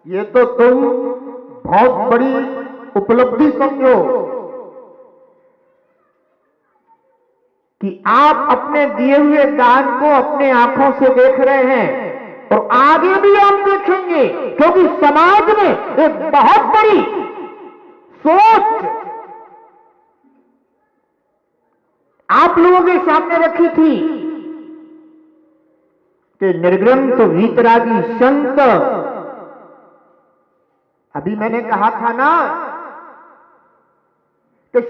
ये तो तुम बहुत बड़ी उपलब्धि समझो कि आप अपने दिए हुए दान को अपने आंखों से देख रहे हैं और आगे भी आप देखेंगे, क्योंकि समाज में एक बहुत बड़ी सोच आप लोगों के सामने रखी थी कि निर्ग्रंथ वीतरागी संत। अभी मैंने कहा था ना कि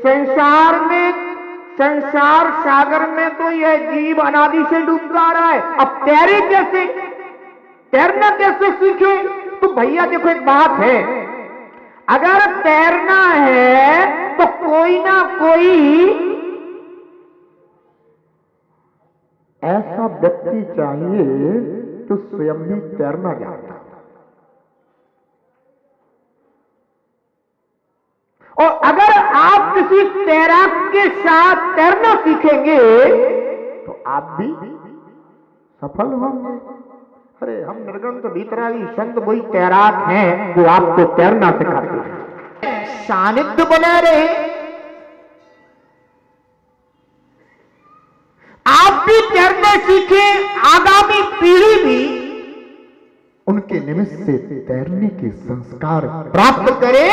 संसार सागर में तो यह जीव अनादि से डूबता आ रहा है। अब तैरे कैसे, तैरना कैसे सीखे? तो भैया देखो एक बात है, अगर तैरना है तो कोई ना कोई ऐसा व्यक्ति चाहिए जो स्वयं भी तैरना जानता है। और अगर आप किसी तैराक के साथ तैरना सीखेंगे तो आप भी सफल होंगे। अरे हम निर्ग्रंथ वीतरागी संत वही तैराक हैं जो आपको तैरना सिखाते हैं। सानिध्य बना रहे, आप भी तैरना सीखे, आगामी पीढ़ी भी उनके निमित्त से तैरने के संस्कार प्राप्त करे।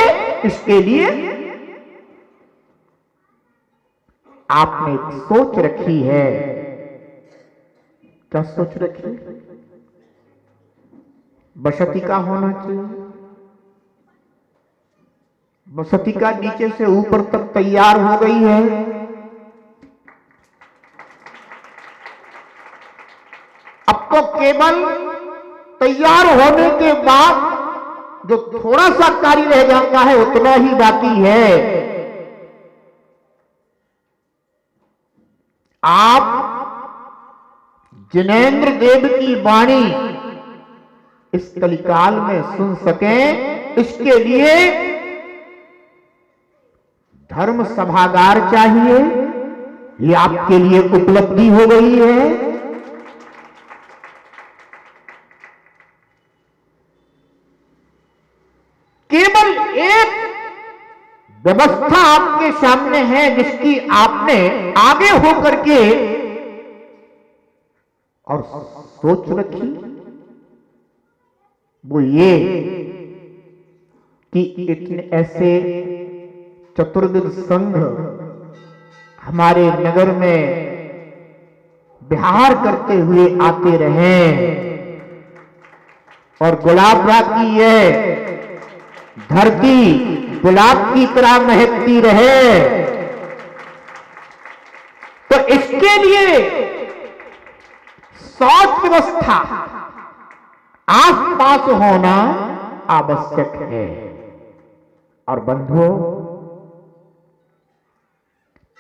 इसके लिए आपने एक सोच रखी है। क्या सोच रखी? बसती का होना चाहिए। बसती का नीचे से ऊपर तक तैयार हो गई है। अब तो केवल तैयार होने के बाद जो थोड़ा सा कार्य रह जाता है उतना ही बाकी है। आप जिनेंद्र देव की वाणी इस कलिकाल में सुन सकें, इसके लिए धर्म सभागार चाहिए। ये आपके लिए उपलब्धि हो गई है। केवल एक व्यवस्था आपके सामने है जिसकी आपने आगे होकर के और सोच रखी, वो ये कि इतने ऐसे चतुर्विध संघ हमारे नगर में विहार करते हुए आते रहे और गुलाब की ये धरती गुलाब की तरह महकती रहे। तो इसके लिए शौच व्यवस्था आसपास होना आवश्यक है। और बंधुओं,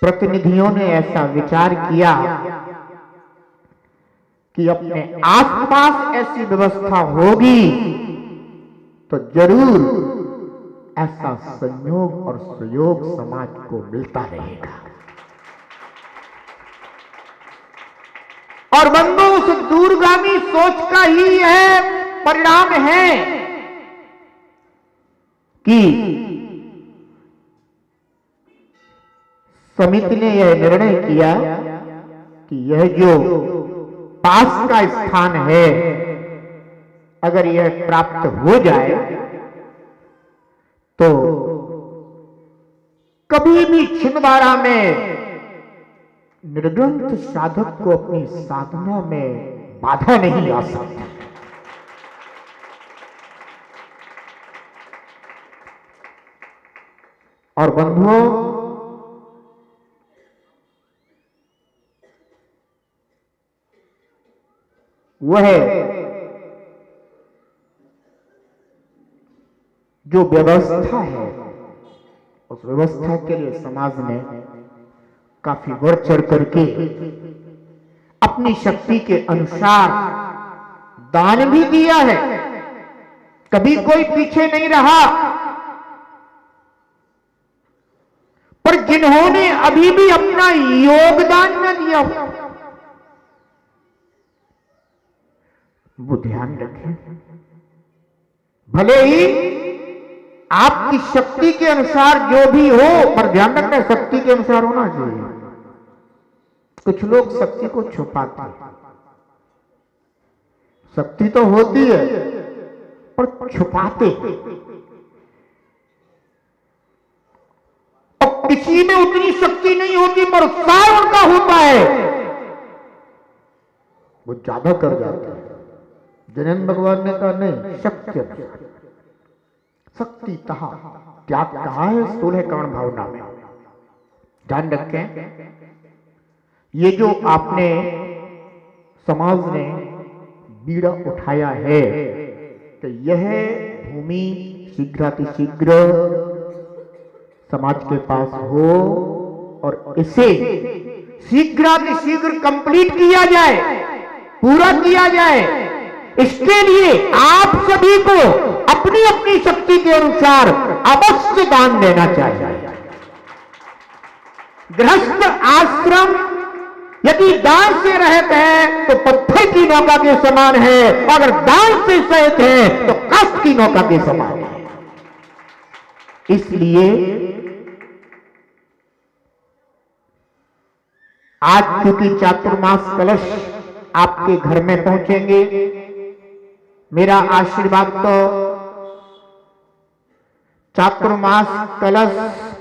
प्रतिनिधियों ने ऐसा विचार किया कि अपने आसपास ऐसी व्यवस्था होगी तो जरूर ऐसा संयोग और सहयोग समाज को मिलता रहेगा। और बंधु, उस दूरगामी सोच का ही यह परिणाम है कि समिति ने यह निर्णय किया कि यह जो पास का स्थान है, अगर यह प्राप्त हो जाए तो कभी भी छिंदवाड़ा में निर्ग्रंथ साधक को अपनी साधना में बाधा नहीं आ सकती। और बंधुओं, वह जो व्यवस्था है, उस व्यवस्था के लिए समाज ने काफी बढ़ चढ़ करके अपनी शक्ति के अनुसार दान भी दिया है। कभी कोई पीछे नहीं रहा। पर जिन्होंने अभी भी अपना योगदान न दिया वो ध्यान रखें, भले ही आपकी शक्ति के अनुसार जो भी हो, पर ध्यान रखना शक्ति के अनुसार होना चाहिए। कुछ लोग शक्ति को छुपाते हैं। शक्ति तो होती है पर छुपाते हैं। और किसी में उतनी शक्ति नहीं होती पर उत्साह उनका होता है, वो ज्यादा कर जाते हैं। जैनंद भगवान ने कहा नहीं, शक्ति शक्ति तहा त्याग कहा है स्थूल कर्ण भावना में। ध्यान रखें, ये जो आपने समाज ने बीड़ा उठाया है, तो यह भूमि शीघ्रातिशीघ्र समाज के पास हो और इसे शीघ्रातिशीघ्र कंप्लीट किया जाए, पूरा किया जाए। इसके लिए आप सभी को अपनी अपनी शक्ति के अनुसार अवश्य दान देना चाहिए। गृहस्थ आश्रम यदि दान से रहते हैं तो पत्थर की नौका के समान है, अगर दान से सहित है तो कष्ट की नौका के समान है। इसलिए आज क्योंकि चातुर्मास कलश आपके घर में पहुंचेंगे, मेरा आशीर्वाद तो चातुर्मास कलश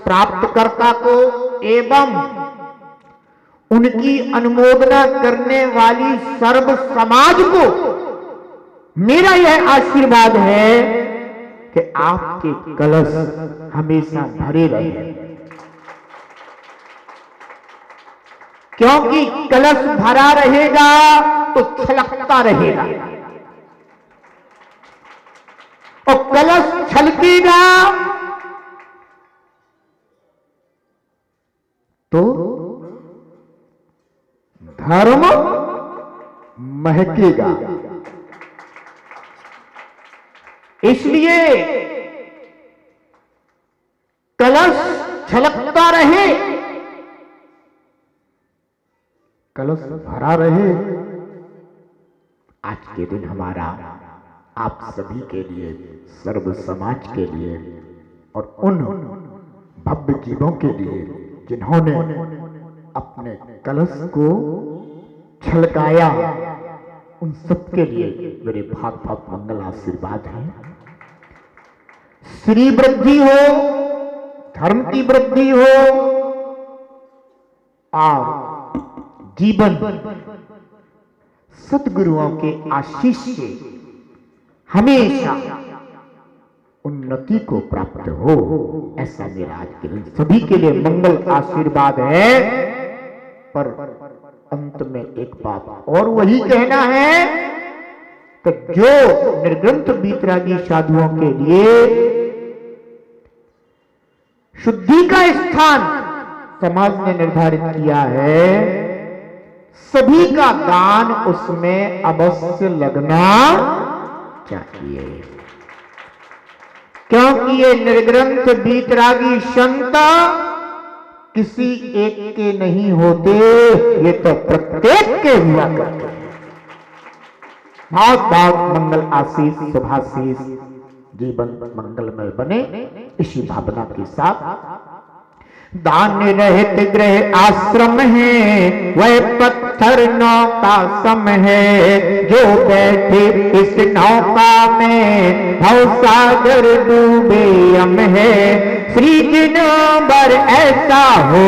प्राप्तकर्ता को एवं उनकी अनुमोदना करने वाली सर्व समाज को मेरा यह आशीर्वाद है कि आपके कलश हमेशा भरे रहे, क्योंकि कलश भरा रहेगा तो छलकता रहेगा, और कलश छलकेगा तो धर्म महकेगा। इसलिए कलश छलकता रहे, कलश भरा रहे। आज के दिन हमारा आप सभी के लिए, सर्व समाज के लिए और उन भव्य जीवों के लिए जिन्होंने अपने कलश को छलकाया, उन सब के लिए मेरे भाग भाग मंगल आशीर्वाद हैं। श्री वृद्धि हो, धर्म की वृद्धि हो और जीवन सद्गुरुओं के आशीष से हमेशा उन्नति को प्राप्त हो, ऐसा मेरा आज के दिन सभी के लिए मंगल आशीर्वाद है। पर अंत में एक बात और वही कहना है कि जो निर्ग्रंथ बीतरागी साधुओं के लिए शुद्धि का स्थान समाज ने निर्धारित किया है, सभी का दान उसमें अवश्य लगना चाहिए, क्योंकि ये निर्ग्रंथ बीतरागी संत किसी एक के नहीं होते, ये तो प्रत्येक के हुआ करते हैं। बहुत बहुत मंगल आशीष, शुभाशीष, जीवन मंगलमय बने, इसी भावना के साथ। दान रहित गृह आश्रम है, वह पत्थर नौका सम है, जो बैठे इस नौका में भवसागर डूबे यम है। श्री जिनबर ऐसा हो,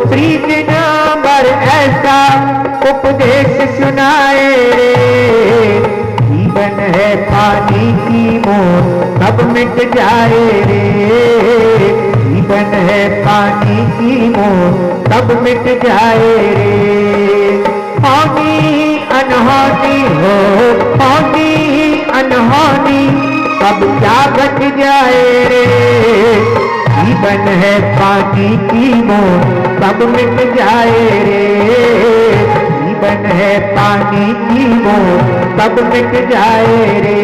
श्री जिनबर ऐसा उपदेश सुनाए रे, जीवन है पानी की मोह सब मिट जाए रे, जीवन है पानी की मोह सब मिट जाए रे। होनी अनहोनी हो, होनी अनहोनी सब क्या घट जाए रे, जीवन है पानी की मोह सब मिट जाए रे, जीवन है पानी की मोह सब मिट जाए रे,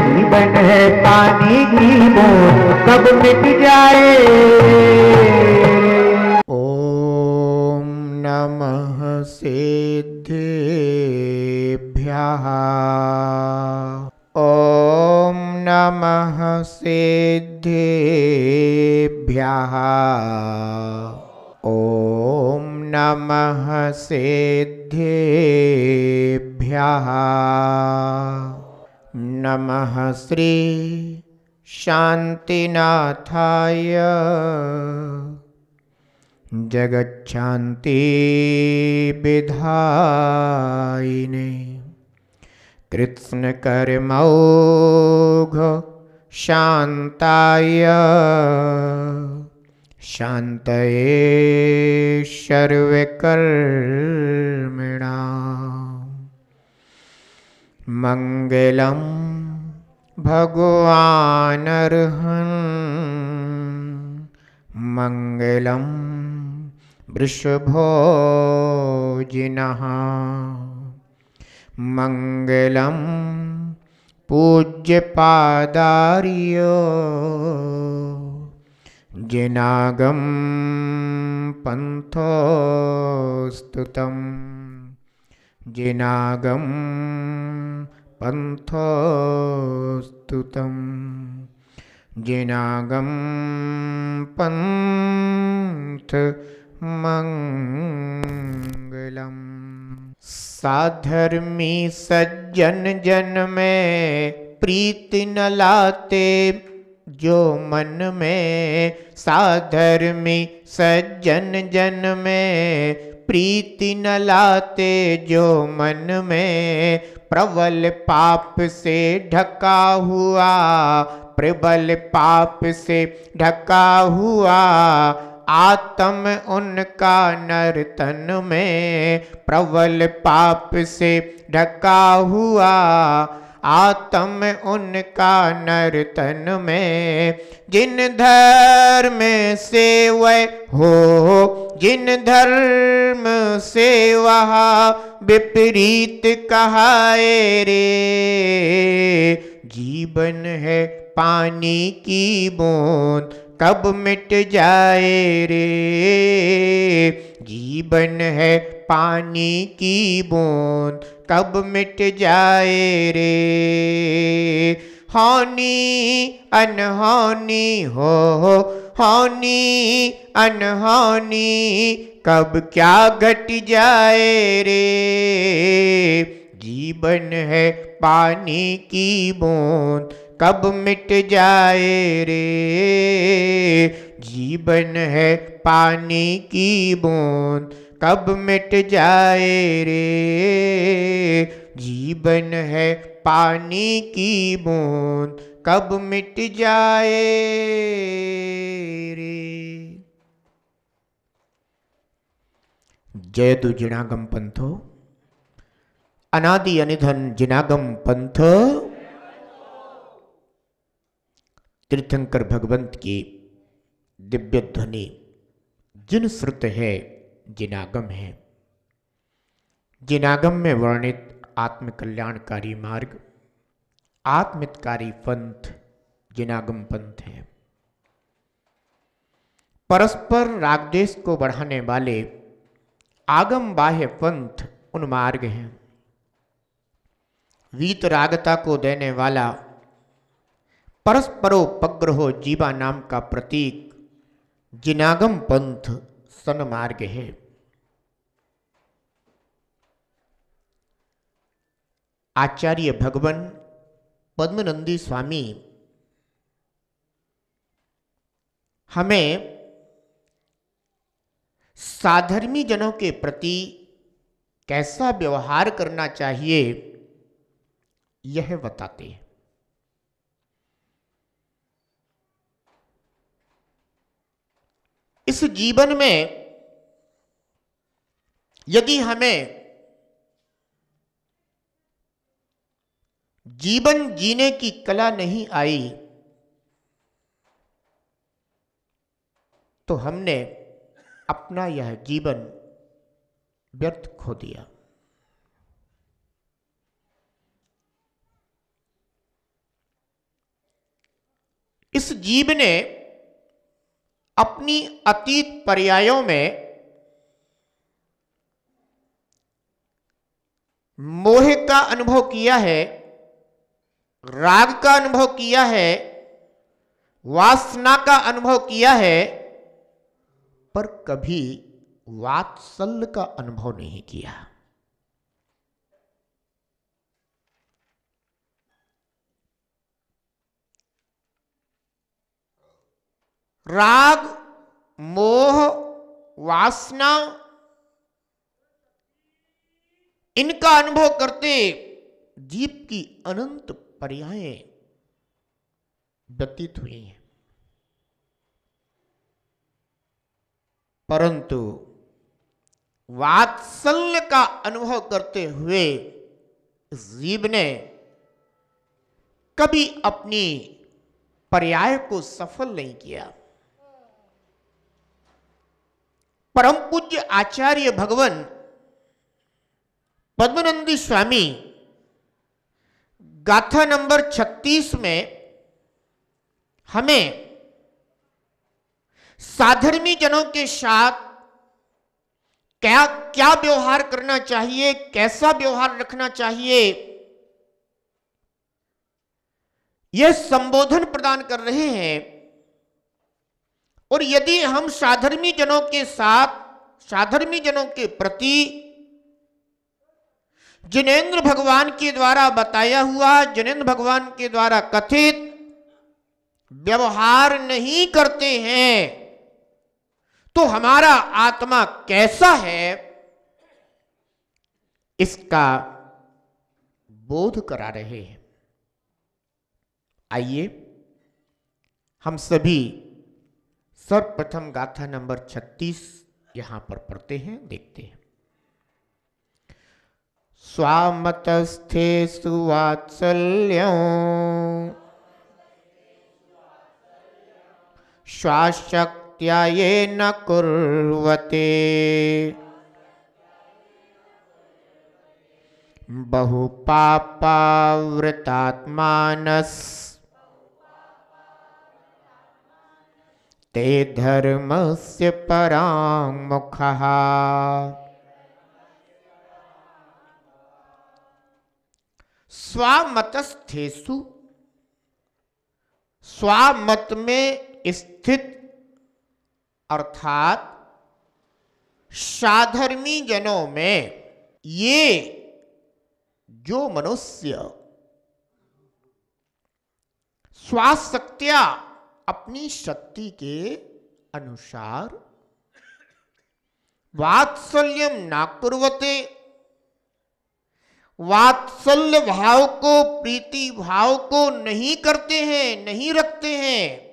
जीवन है पानी की मोह सब मिट जाए। ओम नमः सिद्धेभ्यः। ओम नमः सिद्धेभ्यः। ॐ नमः सिद्धेभ्यः। नमः श्री शांतिनाथाय जगच्छान्ति विधायिने कृष्ण कर्मौघ शान्ताय शान्तये सर्वकर्मिणां मंगलं भगवान् अर्हन् मंगलं वृषभोजिनः मंगलं पूज्यपादार्य जिनागं पन्थोस्तुतं जिनागं पन्थोस्तुतं जिनागं पन्थ मंगलम्। साधर्मी सज्जन जन में प्रीति न लाते जो मन में, साधर्मी सज्जन जन में प्रीति न लाते जो मन में, प्रबल पाप से ढका हुआ, प्रबल पाप से ढका हुआ आत्म उनका नर्तन में, प्रबल पाप से ढका हुआ आत्म उनका नर्तन में। जिन धर्म से वह हो, जिन धर्म से वह विपरीत कहाए रे, जीवन है पानी की बूंद कब मिट जाए रे, जीवन है पानी की बूंद कब मिट जाए रे। हानि अनहानि हो, हानि अनहानि कब क्या घट जाए रे, जीवन है पानी की बूंद कब मिट जाए रे, जीवन है पानी की बूंद कब मिट जाए रे, जीवन है पानी की बूंद कब मिट जाए रे। जय तु जिनागम पंथो, अनादि अनिधन जिनागम पंथ। तीर्थंकर भगवंत की दिव्य ध्वनि जिन श्रुत है जिनागम है। जिनागम में वर्णित आत्मकल्याणकारी मार्ग, आत्मितकारी पंथ जिनागम पंथ है। परस्पर रागदेश को बढ़ाने वाले आगम बाह्य पंथ उन मार्ग हैं। वीतरागता को देने वाला परस्परोपग्रहो जीवा नाम का प्रतीक जिनागम पंथ सन्मार्ग है। आचार्य भगवान पद्मनंदी स्वामी हमें साधर्मी जनों के प्रति कैसा व्यवहार करना चाहिए यह बताते हैं। इस जीवन में यदि हमें जीवन जीने की कला नहीं आई तो हमने अपना यह जीवन व्यर्थ खो दिया। इस जीव ने अपनी अतीत पर्यायों में मोह का अनुभव किया है, राग का अनुभव किया है, वासना का अनुभव किया है, पर कभी वात्सल्य का अनुभव नहीं किया। राग, मोह, वासना, इनका अनुभव करते जीव की अनंत पर्यायें व्यतीत हुई हैं, परंतु वात्सल्य का अनुभव करते हुए जीव ने कभी अपनी पर्याय को सफल नहीं किया। परम पूज्य आचार्य भगवान पद्मनंदी स्वामी गाथा नंबर 36 में हमें साधर्मी जनों के साथ क्या क्या व्यवहार करना चाहिए, कैसा व्यवहार रखना चाहिए, यह संबोधन प्रदान कर रहे हैं। और यदि हम साधर्मी जनों के साथ, साधर्मी जनों के प्रति जिनेंद्र भगवान के द्वारा बताया हुआ, जिनेंद्र भगवान के द्वारा कथित व्यवहार नहीं करते हैं, तो हमारा आत्मा कैसा है, इसका बोध करा रहे हैं। आइए हम सभी सर्वप्रथम गाथा नंबर 36 यहां पर पढ़ते हैं, देखते हैं। स्वामतस्थे सुवात्सल्यं स्वाशक्त्या ये न कुर्वते बहुपापावृतात्मानस् ते धर्मस्य पराङ्मुखः। स्वामतस्थेषु, स्वामत में स्थित अर्थात साधर्मी जनों में ये जो मनुष्य स्वाशक्त्या अपनी शक्ति के अनुसार वात्सल्यम ना कुर्वते, वात्सल्य भाव को, प्रीति भाव को नहीं करते हैं, नहीं रखते हैं,